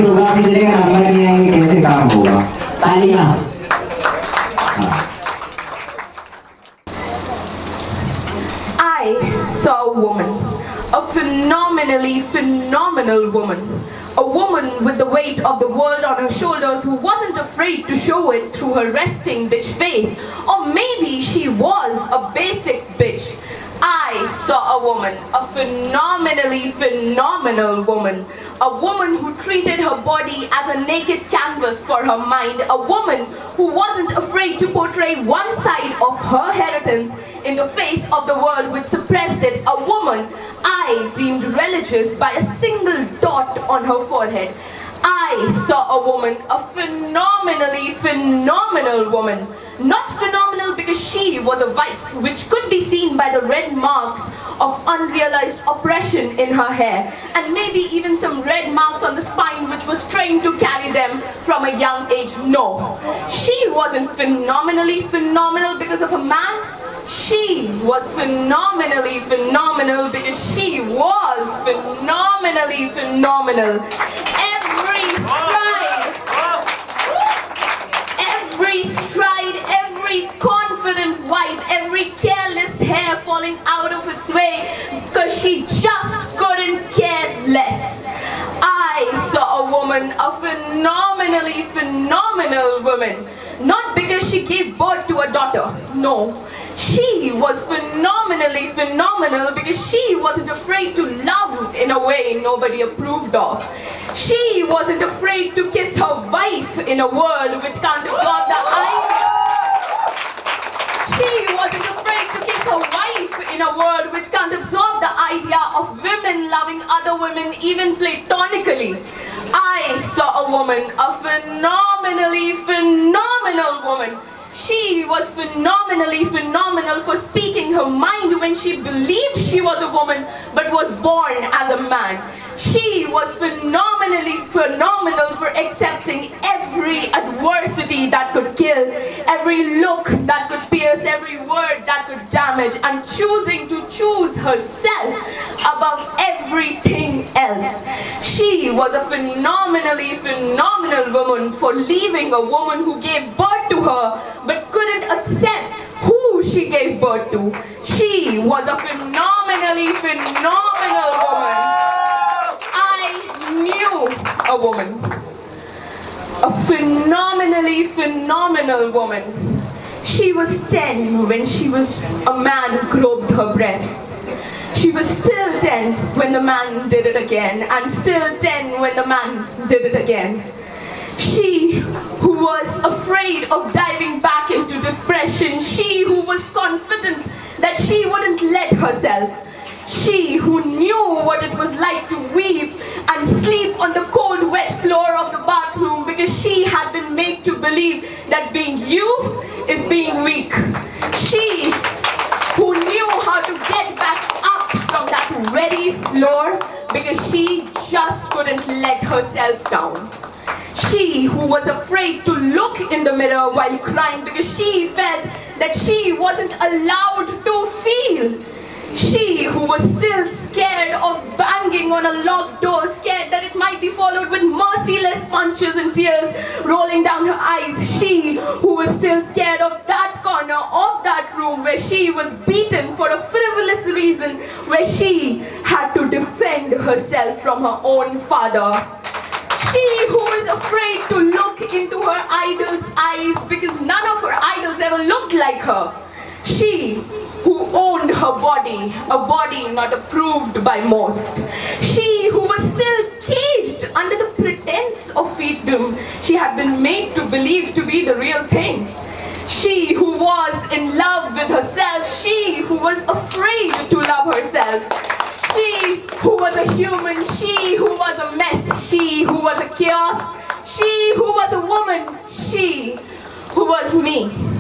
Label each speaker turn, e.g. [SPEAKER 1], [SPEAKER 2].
[SPEAKER 1] Programme की जगह number नहीं आएंगे कैसे काम होगा तालियां
[SPEAKER 2] I saw a woman, a phenomenally phenomenal woman, a woman with the weight of the world on her shoulders who wasn't afraid to show it through her resting bitch face, or maybe she was a basic bitch. I saw a woman, a phenomenally phenomenal woman, a woman who treated her body as a naked canvas for her mind, a woman who wasn't afraid to portray one side of her inheritance in the face of the world which suppressed it, a woman I deemed religious by a single dot on her forehead. I saw a woman, a phenomenally phenomenal woman. Not phenomenal because she was a wife, which could be seen by the red marks of unrealized oppression in her hair, and maybe even some red marks on the spine which was trained to carry them from a young age. No, she wasn't phenomenally phenomenal because of a man. She was phenomenally phenomenal because she was phenomenally phenomenal. Every stride, every confident wipe, every careless hair falling out of its way because she just couldn't care less. I saw a woman, a phenomenally phenomenal woman, not because she gave birth to a daughter, no. She was phenomenally phenomenal because she wasn't afraid to love in a way nobody approved of. She wasn't afraid to kiss her wife in a world which can't absorb the idea. She wasn't afraid to kiss her wife in a world which can't absorb the idea of women loving other women even platonically. I saw a woman, a phenomenally phenomenal woman. She was phenomenally phenomenal for speaking her mind when she believed she was a woman but was born as a man. She was phenomenally phenomenal for accepting every adversity that could kill, every look that could pierce, every word that could damage, and choosing to choose herself above everything else. She was a phenomenally phenomenal woman for leaving a woman who gave birth to her but couldn't accept who she gave birth to. She was a phenomenally phenomenal woman. I knew a woman, a phenomenally phenomenal woman. She was 10 when a man groped her breasts. She was still 10 when the man did it again, and still 10 when the man did it again. She who was afraid of diving back into depression, she who was confident that she wouldn't let herself, she who knew what it was like to weep and sleep on the cold wet floor of the bathroom because she had been made to believe that being you is being weak. She who knew how to get back up from that very floor because she just couldn't let herself down. She who was afraid to look in the mirror while crying because she felt that she wasn't allowed to feel. She who was still scared of banging on a locked door, scared that it might be followed with merciless punches and tears rolling down her eyes. She who was still scared of that corner of that room where she was beaten for a frivolous reason, where she had to defend herself from her own father. She who was afraid to look into her idol's eyes because none of her idols ever looked like her. She who owned her body, a body not approved by most. She who was still caged under the pretense of freedom she had been made to believe to be the real thing. She who was in love with herself, she who was afraid to love herself. She who was a human, she who was a mess, she who was a chaos, she who was a woman, she was me.